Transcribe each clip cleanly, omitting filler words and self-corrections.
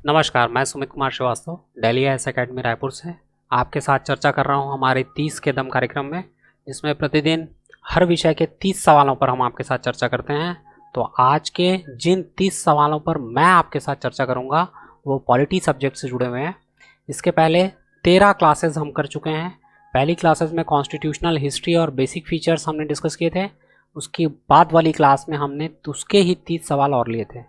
नमस्कार, मैं Sumit Kumar Srivastava Delhi IAS academy Raipur से आपके साथ चर्चा कर रहा हूं हमारे 30 के दम कार्यक्रम में, जिसमें प्रतिदिन हर विषय के 30 सवालों पर हम आपके साथ चर्चा करते हैं। तो आज के जिन 30 सवालों पर मैं आपके साथ चर्चा करूंगा वो पॉलिटी सब्जेक्ट से जुड़े हुए हैं। इसके पहले 13 क्लासेज हम कर चुके हैं। पहली क्लासेज में कॉन्स्टिट्यूशनल हिस्ट्री और बेसिक फीचर्स हमने डिस्कस किए थे। उसकी बाद वाली क्लास में हमने उसके ही 30 सवाल और लिए थे।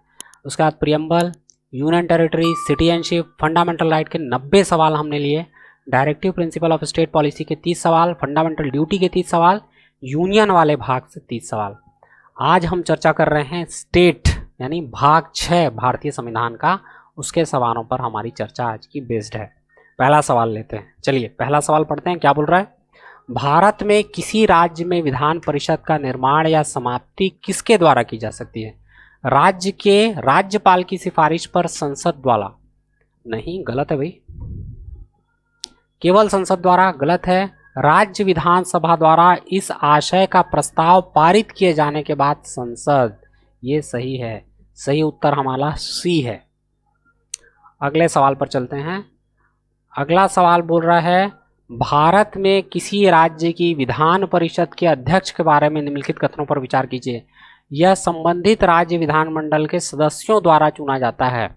उसके बाद preamble, union territory, citizenship, fundamental right के 90 सवाल हमने लिए। Directive principle of state policy के 30 सवाल, फंडामेंटल ड्यूटी के 30 सवाल, यूनियन वाले भाग से 30 सवाल। आज हम चर्चा कर रहे हैं स्टेट यानी भाग 6 भारतीय संविधान का, उसके सवालों पर हमारी चर्चा आज की बेस्ड है। पहला सवाल लेते हैं। चलिए पहला सवाल पढ़ते हैं। क्या बोल रहा है? भारत में किसी राज्य में विधान परिषद का निर्माण या समाप्ति किसके द्वारा की जा सकती है? राज्य के राज्यपाल की सिफारिश पर संसद द्वारा? नहीं, गलत है भाई। केवल संसद द्वारा गलत है। राज्य विधानसभा द्वारा इस आशय का प्रस्ताव पारित किए जाने के बाद संसद, ये सही है। सही उत्तर हमारा सी है। अगले सवाल पर चलते हैं। अगला सवाल बोल रहा है भारत में किसी राज्य की विधान परिषद के अध्यक्ष के बारे में निम्नलिखित कथनों पर विचार कीजिए। यह संबंधित राज्य विधानमंडल के सदस्यों द्वारा चुना जाता है।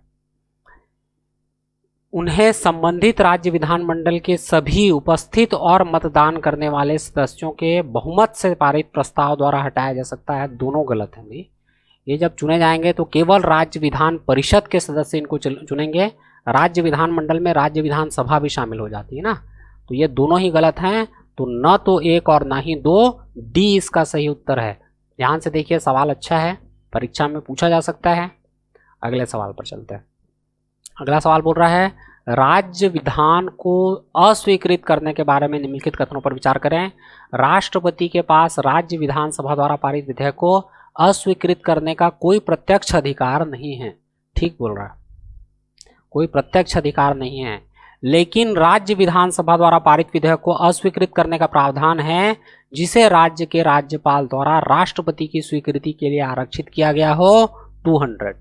उन्हें संबंधित राज्य विधानमंडल के सभी उपस्थित और मतदान करने वाले सदस्यों के बहुमत से पारित प्रस्ताव द्वारा हटाया जा सकता है। दोनों गलत हैं भाई। ये जब चुने जाएंगे तो केवल राज्य विधान परिषद के सदस्य इनको चुनेंगे। राज्य विधानमंडल में राज्य विधानसभा भी शामिल हो जाती है ना, तो ये दोनों ही गलत हैं। तो न तो एक और ना ही दो, डी इसका सही उत्तर है। ध्यान से देखिए, सवाल अच्छा है, परीक्षा में पूछा जा सकता है। अगले सवाल पर चलते हैं। अगला सवाल बोल रहा है राज्य विधान को अस्वीकृत करने के बारे में निम्नलिखित कथनों पर विचार करें। राष्ट्रपति के पास राज्य विधानसभा द्वारा पारित विधेयक को अस्वीकृत करने का कोई प्रत्यक्ष अधिकार नहीं है। ठीक बोल रहा है, कोई प्रत्यक्ष अधिकार नहीं है, लेकिन राज्य विधानसभा द्वारा पारित विधेयक को अस्वीकृत करने का प्रावधान है जिसे राज्य के राज्यपाल द्वारा राष्ट्रपति की स्वीकृति के लिए आरक्षित किया गया हो 200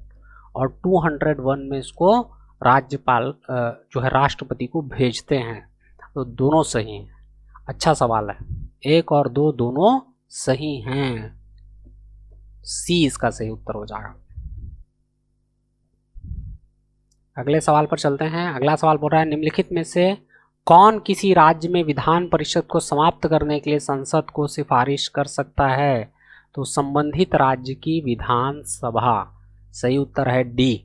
और 201 में इसको राज्यपाल जो है राष्ट्रपति को भेजते हैं। तो दोनों सही हैं। अच्छा सवाल है। 1 और 2 दोनों सही हैं। सी इसका सही उत्तर हो जाएगा। अगले सवाल पर चलते हैं। अगला सवाल बोल रहा है निम्नलिखित में से कौन किसी राज्य में विधान परिषद को समाप्त करने के लिए संसद को सिफारिश कर सकता है? तो संबंधित राज्य की विधानसभा। सही उत्तर है डी।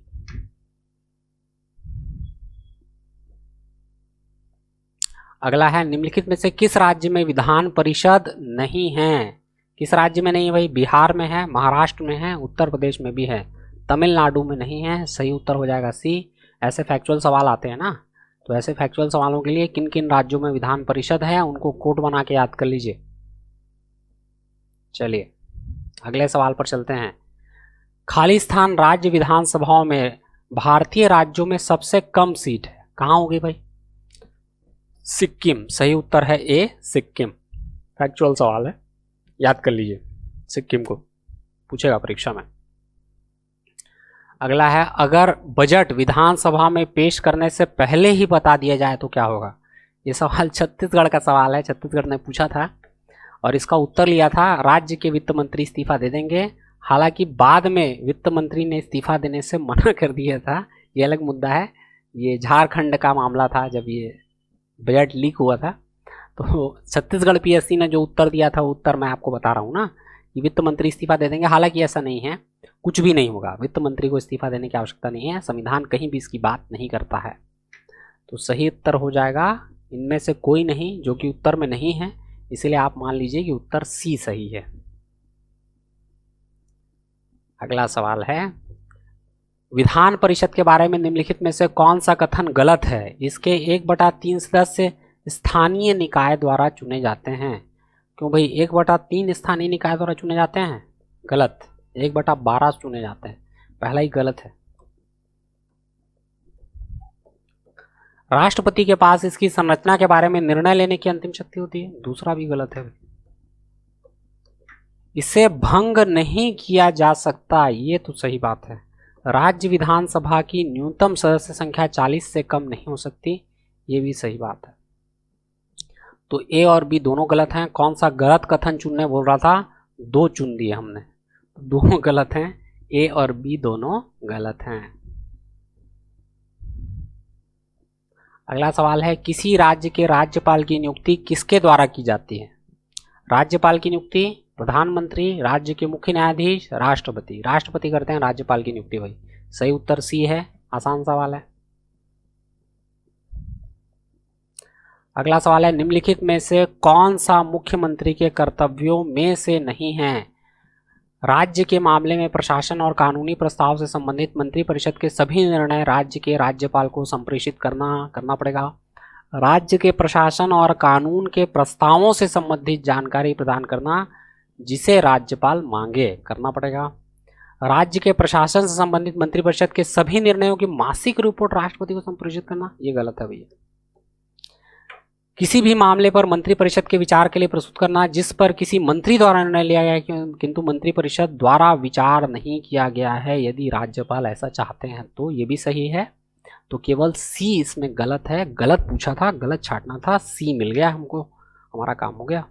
अगला है निम्नलिखित में से किस राज्य में विधान परिषद नहीं है? किस राज्य में नहीं है भाई? बिहार में है, महाराष्ट्र में है, उत्तर प्रदेश में भी है, तमिलनाडु में नहीं है। सही उत्तर हो जाएगा सी। ऐसे फैक्चुअल सवाल आते हैं ना, तो ऐसे फैक्चुअल सवालों के लिए किन किन राज्यों में विधान परिषद है उनको कोट बना के याद कर लीजिए। चलिए अगले सवाल पर चलते हैं। खाली स्थान राज्य विधानसभाओं में भारतीय राज्यों में सबसे कम सीट है, कहाँ होगी भाई? सिक्किम। सही उत्तर है ए, सिक्किम। फैक्चुअल सवाल है, याद कर लीजिए, सिक्किम को पूछेगा परीक्षा में। अगला है अगर बजट विधानसभा में पेश करने से पहले ही बता दिया जाए तो क्या होगा? ये सवाल छत्तीसगढ़ का सवाल है, छत्तीसगढ़ ने पूछा था और इसका उत्तर लिया था राज्य के वित्त मंत्री इस्तीफा दे देंगे। हालांकि बाद में वित्त मंत्री ने इस्तीफा देने से मना कर दिया था, ये अलग मुद्दा है। ये झारखंड का मामला था जब ये बजट लीक हुआ था। तो छत्तीसगढ़ पीएससी ने जो उत्तर दिया था वो उत्तर मैं आपको बता रहा हूँ ना, कि वित्त मंत्री इस्तीफा दे देंगे। हालांकि ऐसा नहीं है, कुछ भी नहीं होगा। वित्त मंत्री को इस्तीफा देने की आवश्यकता नहीं है, संविधान कहीं भी इसकी बात नहीं करता है। तो सही उत्तर हो जाएगा इनमें से कोई नहीं, जो कि उत्तर में नहीं है, इसलिए आप मान लीजिए कि उत्तर सी सही है। अगला सवाल है विधान परिषद के बारे में निम्नलिखित में से कौन सा कथन गलत है? इसके 1/3 सदस्य स्थानीय निकाय द्वारा चुने जाते हैं। क्यों भाई 1/3 स्थानीय निकाय द्वारा चुने जाते हैं? गलत। 1/12 चुने जाते हैं। पहला ही गलत है। राष्ट्रपति के पास इसकी संरचना के बारे में निर्णय लेने की अंतिम शक्ति होती है। दूसरा भी गलत है। इसे भंग नहीं किया जा सकता, ये तो सही बात है। राज्य विधानसभा की न्यूनतम सदस्य संख्या 40 से कम नहीं हो सकती, ये भी सही बात है। तो ए और बी दोनों गलत हैं। कौन सा गलत कथन चुनने बोल रहा था, दो चुन दिए हमने, दोनों गलत हैं, ए और बी दोनों गलत हैं। अगला सवाल है, किसी राज्य के राज्यपाल की नियुक्ति किसके द्वारा की जाती है? राज्यपाल की नियुक्ति प्रधानमंत्री, राज्य के मुख्य न्यायाधीश, राष्ट्रपति। राष्ट्रपति करते हैं राज्यपाल की नियुक्ति भाई। सही उत्तर सी है, आसान सवाल है। अगला सवाल है, निम्नलिखित में से कौन सा मुख्यमंत्री के कर्तव्यों में से नहीं है? राज्य के मामले में प्रशासन और कानूनी प्रस्ताव से संबंधित मंत्रिपरिषद के सभी निर्णय राज्य के राज्यपाल को संप्रेषित करना पड़ेगा। राज्य के प्रशासन और कानून के प्रस्तावों से संबंधित जानकारी प्रदान करना जिसे राज्यपाल मांगे करना पड़ेगा। राज्य के प्रशासन से संबंधित मंत्रिपरिषद के सभी निर्णयों की मासिक रिपोर्ट राष्ट्रपति को संप्रेषित करना, ये गलत है भैया। किसी भी मामले पर मंत्रिपरिषद के विचार के लिए प्रस्तुत करना जिस पर किसी मंत्री द्वारा निर्णय लिया गया है किंतु मंत्रिपरिषद द्वारा विचार नहीं किया गया है, यदि राज्यपाल ऐसा चाहते हैं तो, ये भी सही है। तो केवल सी इसमें गलत है, गलत पूछा था, गलत छांटना था, सी मिल गया हमको, हमारा काम हो गया।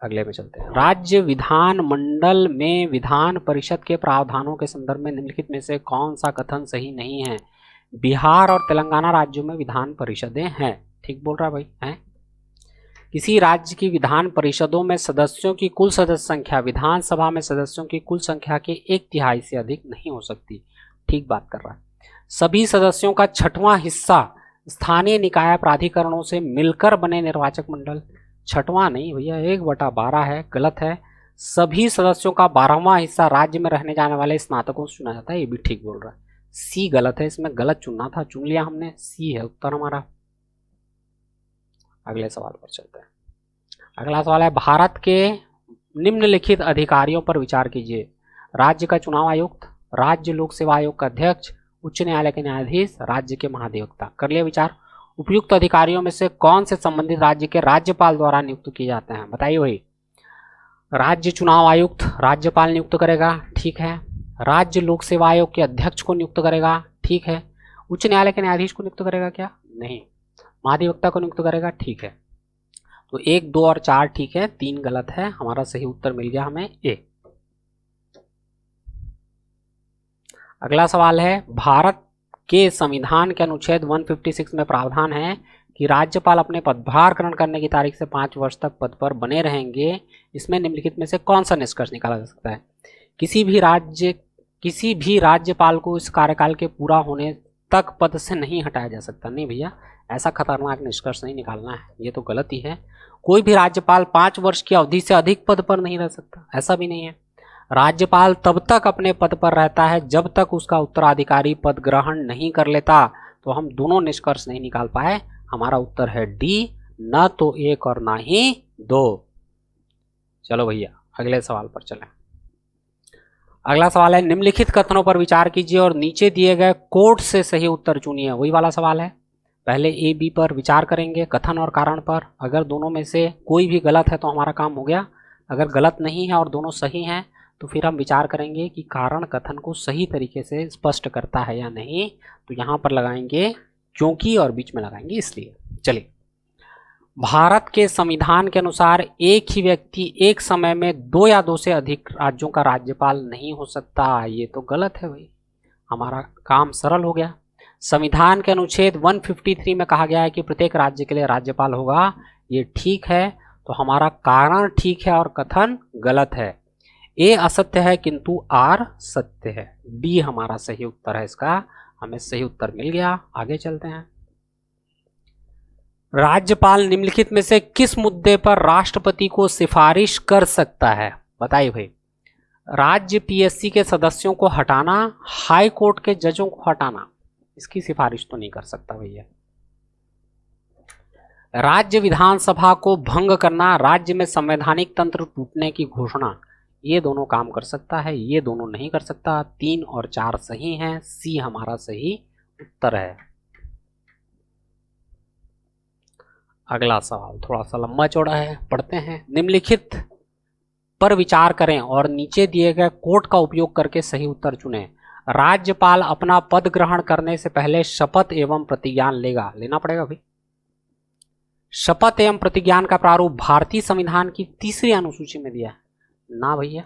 अगले में चलते हैं। राज्य विधान मंडल में विधान परिषद के प्रावधानों के संदर्भ में निम्नलिखित में से कौन सा कथन सही नहीं है? बिहार और तेलंगाना राज्यों में विधान परिषदें हैं, ठीक बोल रहा भाई हैं। किसी राज्य की विधान परिषदों में सदस्यों की कुल सदस्य संख्या विधानसभा में सदस्यों की कुल संख्या के 1/3 से अधिक नहीं हो सकती, ठीक बात कर रहा है। सभी सदस्यों का 6वां हिस्सा स्थानीय निकाय प्राधिकरणों से मिलकर बने निर्वाचक मंडल, 6वां नहीं भैया, 1/12 है, गलत है। सभी सदस्यों का 12वां हिस्सा राज्य में रहने जाने वाले स्नातकों से चुना जाता है, ये भी ठीक बोल रहा है। सी गलत है, इसमें गलत चुनना था, चुन लिया हमने, सी है उत्तर हमारा। अगले सवाल पर चलते हैं। अगला सवाल है, भारत के निम्नलिखित अधिकारियों पर विचार कीजिए। राज्य का चुनाव आयुक्त, राज्य लोक सेवा आयोग का अध्यक्ष, उच्च न्यायालय के न्यायाधीश, राज्य के महाधिवक्ता। कर लिया विचार। उपयुक्त अधिकारियों में से कौन से संबंधित राज्य के राज्यपाल द्वारा नियुक्त किए जाते हैं? बताइए भाई। राज्य चुनाव आयुक्त राज्यपाल नियुक्त करेगा, ठीक है। राज्य लोक सेवा आयोग के अध्यक्ष को नियुक्त करेगा, ठीक है। उच्च न्यायालय के न्यायाधीश को नियुक्त करेगा क्या? नहीं। महाधिवक्ता को नियुक्त करेगा, ठीक है। तो 1, 2 और 4 ठीक है, 3 गलत है, हमारा सही उत्तर मिल गया हमें ए। अगला सवाल है, भारत के संविधान के अनुच्छेद 156 में प्रावधान है कि राज्यपाल अपने पदभार ग्रहण करने की तारीख से 5 वर्ष तक पद पर बने रहेंगे। इसमें निम्नलिखित में से कौन सा निष्कर्ष निकाला जा सकता है? किसी भी राज्यपाल को इस कार्यकाल के पूरा होने तक पद से नहीं हटाया जा सकता। नहीं भैया, ऐसा खतरनाक निष्कर्ष नहीं निकालना है, ये तो गलती है। कोई भी राज्यपाल 5 वर्ष की अवधि से अधिक पद पर नहीं रह सकता, ऐसा भी नहीं है। राज्यपाल तब तक अपने पद पर रहता है जब तक उसका उत्तराधिकारी पद ग्रहण नहीं कर लेता। तो हम दोनों निष्कर्ष नहीं निकाल पाए, हमारा उत्तर है डी, न तो 1 और ना ही 2। चलो भैया अगले सवाल पर चलें। अगला सवाल है, निम्नलिखित कथनों पर विचार कीजिए और नीचे दिए गए कोड से सही उत्तर चुनिए। वही वाला सवाल है, पहले ए बी पर विचार करेंगे, कथन और कारण पर। अगर दोनों में से कोई भी गलत है तो हमारा काम हो गया। अगर गलत नहीं है और दोनों सही हैं तो फिर हम विचार करेंगे कि कारण कथन को सही तरीके से स्पष्ट करता है या नहीं। तो यहाँ पर लगाएंगे क्योंकि और बीच में लगाएंगे इसलिए। चलिए, भारत के संविधान के अनुसार एक ही व्यक्ति एक समय में 2 या 2 से अधिक राज्यों का राज्यपाल नहीं हो सकता। ये तो गलत है भाई, हमारा काम सरल हो गया। संविधान के अनुच्छेद 153 में कहा गया है कि प्रत्येक राज्य के लिए राज्यपाल होगा, ये ठीक है। तो हमारा कारण ठीक है और कथन गलत है। ए असत्य है किंतु आर सत्य है, डी हमारा सही उत्तर है। इसका हमें सही उत्तर मिल गया। आगे चलते हैं। राज्यपाल निम्नलिखित में से किस मुद्दे पर राष्ट्रपति को सिफारिश कर सकता है? बताइए भाई। राज्य पीएससी के सदस्यों को हटाना, हाई कोर्ट के जजों को हटाना, इसकी सिफारिश तो नहीं कर सकता भैया। राज्य विधानसभा को भंग करना, राज्य में संवैधानिक तंत्र टूटने की घोषणा, ये दोनों काम कर सकता है, ये दोनों नहीं कर सकता। 3 और 4 सही हैं, सी हमारा सही उत्तर है। अगला सवाल थोड़ा सा लंबा चौड़ा है, पढ़ते हैं। निम्नलिखित पर विचार करें और नीचे दिए गए कोड का उपयोग करके सही उत्तर चुनें। राज्यपाल अपना पद ग्रहण करने से पहले शपथ एवं प्रतिज्ञान लेना पड़ेगा भाई। शपथ एवं प्रतिज्ञान का प्रारूप भारतीय संविधान की 3री अनुसूची में दिया है ना भैया।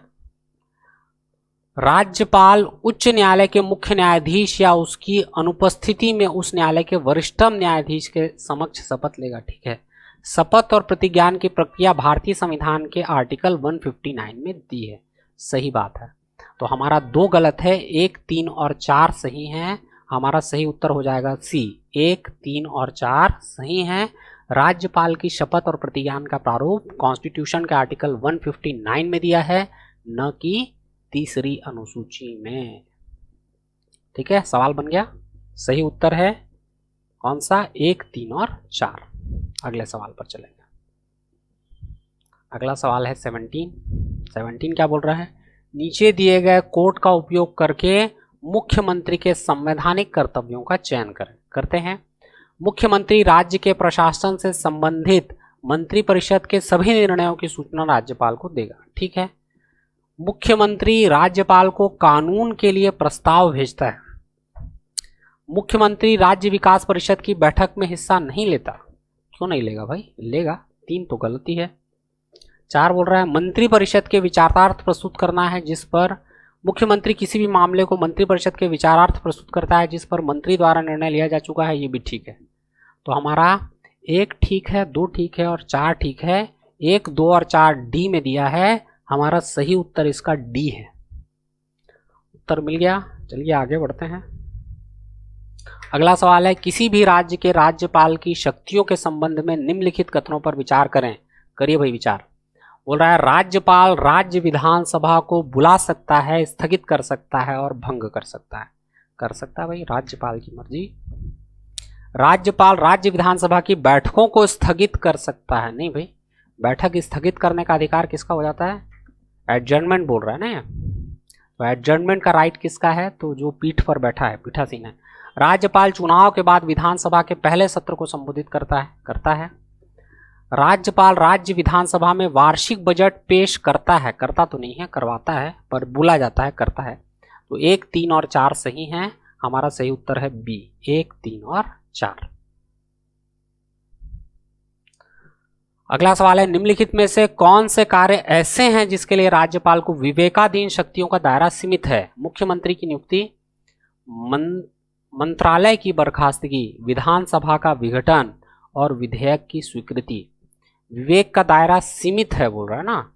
राज्यपाल उच्च न्यायालय के मुख्य न्यायाधीश या उसकी अनुपस्थिति में उस न्यायालय के वरिष्ठतम न्यायाधीश के समक्ष शपथ लेगा। ठीक है, शपथ और प्रतिज्ञान की प्रक्रिया भारतीय संविधान के आर्टिकल 159 में दी है। सही बात है। तो हमारा 2 गलत है, 1, 3 और 4 सही हैं। हमारा सही उत्तर हो जाएगा सी, 1, 3 और 4 सही हैं। राज्यपाल की शपथ और प्रतिज्ञान का प्रारूप कॉन्स्टिट्यूशन के आर्टिकल 159 में दिया है, न कि 3री अनुसूची में। ठीक है, सवाल बन गया। सही उत्तर है कौन सा? 1, 3 और 4। अगले सवाल पर चलेंगे। अगला सवाल है 17 क्या बोल रहा है? नीचे दिए गए कोड का उपयोग करके मुख्यमंत्री के संवैधानिक कर्तव्यों का चयन करते हैं। मुख्यमंत्री राज्य के प्रशासन से संबंधित मंत्रिपरिषद के सभी निर्णयों की सूचना राज्यपाल को देगा। ठीक है, मुख्यमंत्री राज्यपाल को कानून के लिए प्रस्ताव भेजता है। मुख्यमंत्री राज्य विकास परिषद की बैठक में हिस्सा नहीं लेता। क्यों नहीं लेगा भाई? लेगा। 3 तो गलती है। 4 बोल रहा है मंत्रिपरिषद के विचारार्थ प्रस्तुत करना है जिस पर मुख्यमंत्री किसी भी मामले को मंत्रिपरिषद के विचारार्थ प्रस्तुत करता है जिस पर मंत्री द्वारा निर्णय लिया जा चुका है। ये भी ठीक है। तो हमारा 1 ठीक है, 2 ठीक है और 4 ठीक है। 1, 2 और 4 डी में दिया है। हमारा सही उत्तर इसका डी है। उत्तर मिल गया। चलिए आगे बढ़ते हैं। अगला सवाल है किसी भी राज्य के राज्यपाल की शक्तियों के संबंध में निम्नलिखित कथनों पर विचार करें। करिए भाई विचार। बोल रहा है राज्यपाल राज्य विधानसभा को बुला सकता है, स्थगित कर सकता है और भंग कर सकता है। कर सकता है भाई, राज्यपाल की मर्जी। राज्यपाल राज्य विधानसभा की बैठकों को स्थगित कर सकता है। नहीं भाई, बैठक स्थगित करने का अधिकार किसका हो जाता है? एडजर्नमेंट बोल रहा है ना। तो एडजर्नमेंट का राइट किसका है? तो जो पीठ पर बैठा है, पीठासीन है। राज्यपाल चुनाव के बाद विधानसभा के पहले सत्र को संबोधित करता है। राज्यपाल राज्य विधानसभा में वार्षिक बजट पेश करता है। करता तो नहीं है, करवाता है, पर बुला जाता है, करता है। तो 1, 3 और 4 सही हैं। हमारा सही उत्तर है बी, 1, 3 और 4। अगला सवाल है निम्नलिखित में से कौन से कार्य ऐसे हैं जिसके लिए राज्यपाल को विवेकाधीन शक्तियों का दायरा सीमित है? मुख्यमंत्री की नियुक्ति, मंत्रालय की बर्खास्तगी, विधानसभा का विघटन और विधेयक की स्वीकृति। विवेक का दायरा सीमित है बोल रहा है ना।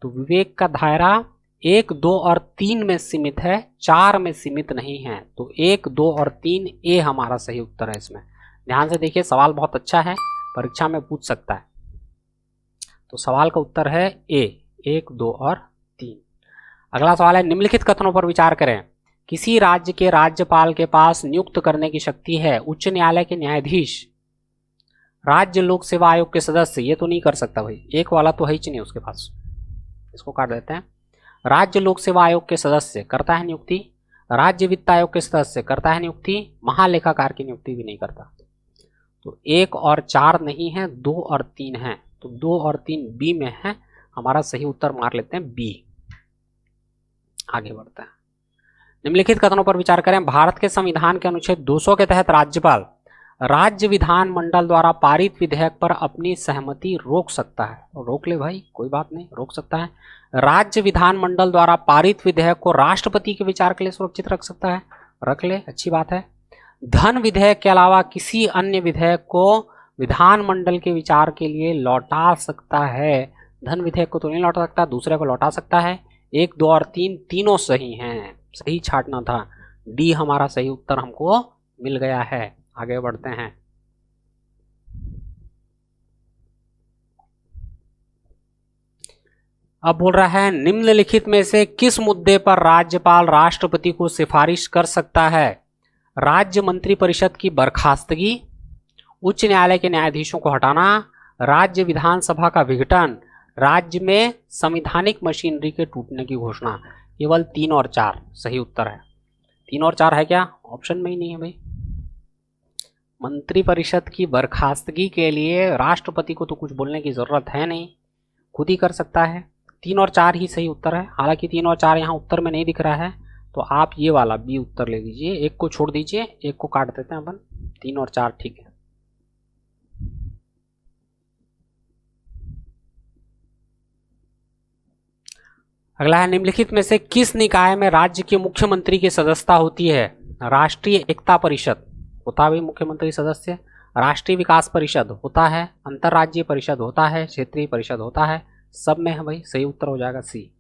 तो विवेक का दायरा 1, 2 और 3 में सीमित है, 4 में सीमित नहीं है। तो 1, 2 और 3 ए हमारा सही उत्तर है। इसमें ध्यान से देखिए, सवाल बहुत अच्छा है, परीक्षा में पूछ सकता है। तो सवाल का उत्तर है ए, 1, 2 और 3। अगला सवाल है निम्नलिखित कथनों पर विचार करें। किसी राज्य के राज्यपाल के पास नियुक्त करने की शक्ति है। उच्च न्यायालय के न्यायाधीश, राज्य लोक सेवा आयोग के सदस्य। ये तो नहीं कर सकता भाई, एक वाला तो है ही नहीं उसके पास, इसको काट देते हैं। राज्य लोक सेवा आयोग के सदस्य करता है नियुक्ति। राज्य वित्त आयोग के सदस्य करता है नियुक्ति। महालेखाकार की नियुक्ति भी नहीं करता। तो 1 और 4 नहीं है, 2 और 3 है। तो 2 और 3 बी में है। हमारा सही उत्तर मार लेते हैं बी। आगे बढ़ते हैं। निम्नलिखित कथनों पर विचार करें। भारत के संविधान के अनुच्छेद 200 के तहत राज्यपाल राज्य विधान मंडल द्वारा पारित विधेयक पर अपनी सहमति रोक सकता है। रोक ले भाई, कोई बात नहीं, रोक सकता है। राज्य विधान मंडल द्वारा पारित विधेयक को राष्ट्रपति के विचार के लिए सुरक्षित रख सकता है। रख ले, अच्छी बात है। धन विधेयक के अलावा किसी अन्य विधेयक को विधानमंडल के विचार के लिए लौटा सकता है। धन विधेयक को तो नहीं लौटा सकता, दूसरे को लौटा सकता है। 1, 2 और 3 तीनों सही हैं। सही छांटना था। डी हमारा सही उत्तर हमको मिल गया है। आगे बढ़ते हैं। अब बोल रहा है निम्नलिखित में से किस मुद्दे पर राज्यपाल राष्ट्रपति को सिफारिश कर सकता है? राज्य मंत्रिपरिषद की बर्खास्तगी, उच्च न्यायालय के न्यायाधीशों को हटाना, राज्य विधानसभा का विघटन, राज्य में संवैधानिक मशीनरी के टूटने की घोषणा। केवल 3 और 4 सही उत्तर है। 3 और 4 है क्या? ऑप्शन में ही नहीं है भाई। मंत्रिपरिषद की बर्खास्तगी के लिए राष्ट्रपति को तो कुछ बोलने की जरूरत है नहीं, खुद ही कर सकता है। 3 और 4 ही सही उत्तर है। हालांकि 3 और 4 यहाँ उत्तर में नहीं दिख रहा है, तो आप ये वाला बी उत्तर ले लीजिए। एक को छोड़ दीजिए, एक को काट देते हैं अपन। 3 और 4 ठीक है। अगला है, निम्नलिखित में से किस निकाय में राज्य के मुख्यमंत्री की सदस्यता होती है? राष्ट्रीय एकता परिषद होता है भाई मुख्यमंत्री सदस्य, राष्ट्रीय विकास परिषद होता है, अंतर्राज्यीय परिषद होता है, क्षेत्रीय परिषद होता है, सब में है भाई। सही उत्तर हो जाएगा सी।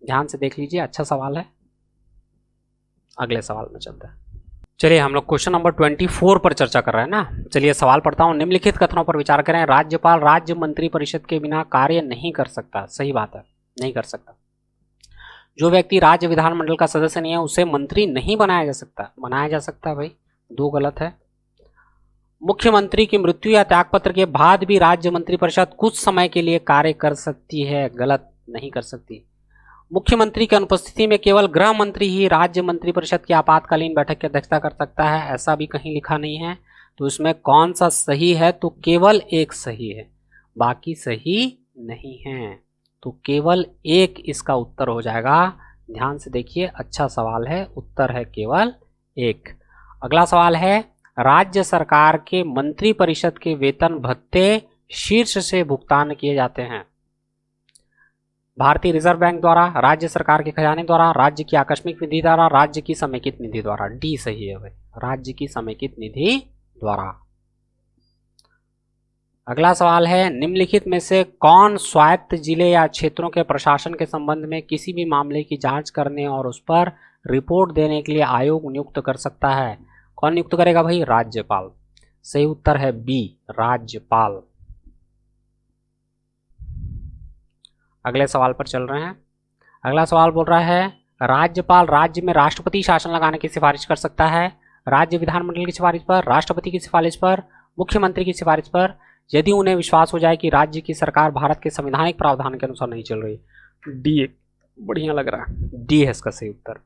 ध्यान से देख लीजिए, अच्छा सवाल है। अगले सवाल में चलते हैं। चलिए, हम लोग क्वेश्चन नंबर 24 पर चर्चा कर रहे हैं ना। चलिए सवाल पढ़ता हूं। निम्नलिखित कथनों पर विचार करें। राज्यपाल राज्य मंत्री परिषद के बिना कार्य नहीं कर सकता। सही बात है, नहीं कर सकता। जो व्यक्ति राज्य विधानमंडल का सदस्य नहीं है उसे मंत्री नहीं बनाया जा सकता। बनाया जा सकता है भाई, 2 गलत है। मुख्यमंत्री की मृत्यु या त्यागपत्र के बाद भी राज्य मंत्री परिषद कुछ समय के लिए कार्य कर सकती है। गलत, नहीं कर सकती। मुख्यमंत्री की अनुपस्थिति में केवल गृह मंत्री ही राज्य मंत्री परिषद की आपातकालीन बैठक की अध्यक्षता कर सकता है। ऐसा भी कहीं लिखा नहीं है, तो इसमें कौन सा सही है? तो केवल एक सही है, बाकी सही नहीं है। तो केवल एक इसका उत्तर हो जाएगा। ध्यान से देखिए, अच्छा सवाल है। उत्तर है केवल एक। अगला सवाल है, राज्य सरकार के मंत्री परिषद के वेतन भत्ते शीर्ष से भुगतान किए जाते हैं। भारतीय रिजर्व बैंक द्वारा, राज्य सरकार के खजाने द्वारा, राज्य की आकस्मिक निधि द्वारा, राज्य की समेकित निधि द्वारा। डी सही है भाई, राज्य की समेकित निधि द्वारा। अगला सवाल है, निम्नलिखित में से कौन स्वायत्त जिले या क्षेत्रों के प्रशासन के संबंध में किसी भी मामले की जांच करने और उस पर रिपोर्ट देने के लिए आयोग नियुक्त कर सकता है? कौन नियुक्त करेगा भाई? राज्यपाल। सही उत्तर है बी, राज्यपाल। अगले सवाल पर चल रहे हैं। अगला सवाल बोल रहा है, राज्यपाल राज्य में राष्ट्रपति शासन लगाने की सिफारिश कर सकता है। राज्य विधानमंडल की सिफारिश पर, राष्ट्रपति की सिफारिश पर, मुख्यमंत्री की सिफारिश पर, यदि उन्हें विश्वास हो जाए कि राज्य की सरकार भारत के संवैधानिक प्रावधान के अनुसार नहीं चल रही। डी बढ़िया लग रहा है, डी है इसका सही उत्तर।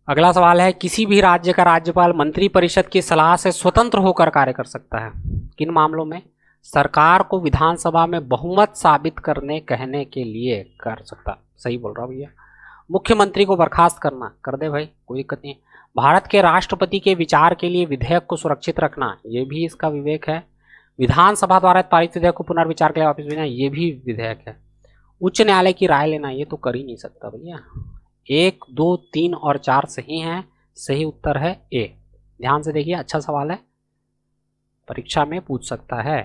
अगला सवाल है, किसी भी राज्य का राज्यपाल मंत्री परिषद की सलाह से स्वतंत्र होकर कार्य कर सकता है। किन मामलों में? सरकार को विधानसभा में बहुमत साबित करने कहने के लिए कर सकता। सही बोल रहा हूं भैया। मुख्यमंत्री को बर्खास्त करना, कर दे भाई, कोई दिक्कत नहीं। भारत के राष्ट्रपति के विचार के लिए विधेयक को सुरक्षित रखना, ये भी इसका विवेक है। विधानसभा द्वारा पारित विधेयक को पुनर्विचार के लिए वापस भेजना, ये भी विधेयक है। उच्च न्यायालय की राय लेना, ये तो कर ही नहीं सकता भैया। 1, 2, 3 और 4 सही हैं। सही उत्तर है ए। ध्यान से देखिए, अच्छा सवाल है, परीक्षा में पूछ सकता है।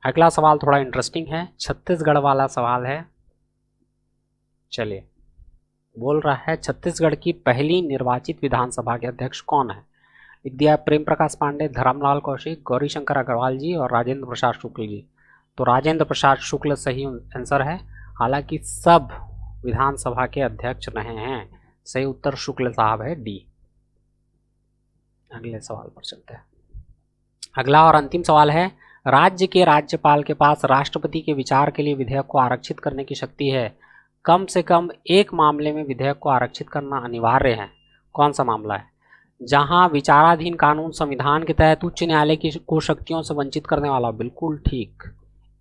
अगला सवाल थोड़ा इंटरेस्टिंग है, छत्तीसगढ़ वाला सवाल है। चलिए, बोल रहा है, छत्तीसगढ़ की पहली निर्वाचित विधानसभा के अध्यक्ष कौन है? लिख दिया प्रेम प्रकाश पांडे, धरमलाल कौशिक, गौरीशंकर अग्रवाल जी और राजेंद्र प्रसाद शुक्ल जी। तो राजेंद्र प्रसाद शुक्ल सही आंसर है। हालांकि सब विधानसभा के अध्यक्ष रहे हैं। सही उत्तर शुक्ल साहब है, डी। अगले सवाल पर चलते हैं। अगला और अंतिम सवाल है, राज्य के राज्यपाल के पास राष्ट्रपति के विचार के लिए विधेयक को आरक्षित करने की शक्ति है। कम से कम एक मामले में विधेयक को आरक्षित करना अनिवार्य है। कौन सा मामला है? जहां विचाराधीन कानून संविधान के तहत उच्च न्यायालय की को शक्तियों से वंचित करने वाला। बिल्कुल ठीक,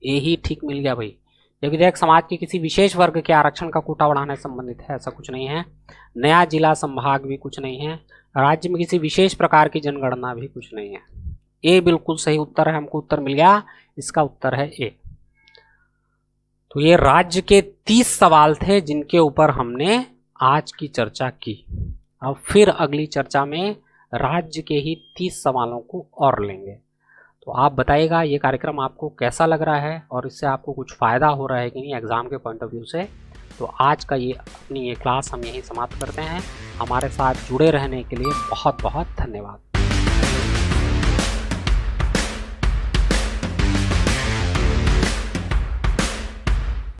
यही ठीक मिल गया भाई। यह विधेयक समाज के किसी विशेष वर्ग के आरक्षण का कोटा बढ़ाने से संबंधित है, ऐसा कुछ नहीं है। नया जिला संभाग भी कुछ नहीं है। राज्य में किसी विशेष प्रकार की जनगणना भी कुछ नहीं है। ए बिल्कुल सही उत्तर है, हमको उत्तर मिल गया। इसका उत्तर है ए। तो ये राज्य के 30 सवाल थे जिनके ऊपर हमने आज की चर्चा की। अब फिर अगली चर्चा में राज्य के ही 30 सवालों को और लेंगे। तो आप बताइएगा ये कार्यक्रम आपको कैसा लग रहा है और इससे आपको कुछ फ़ायदा हो रहा है कि नहीं एग्ज़ाम के पॉइंट ऑफ व्यू से। तो आज का ये अपनी ये क्लास हम यहीं समाप्त करते हैं। हमारे साथ जुड़े रहने के लिए बहुत बहुत धन्यवाद।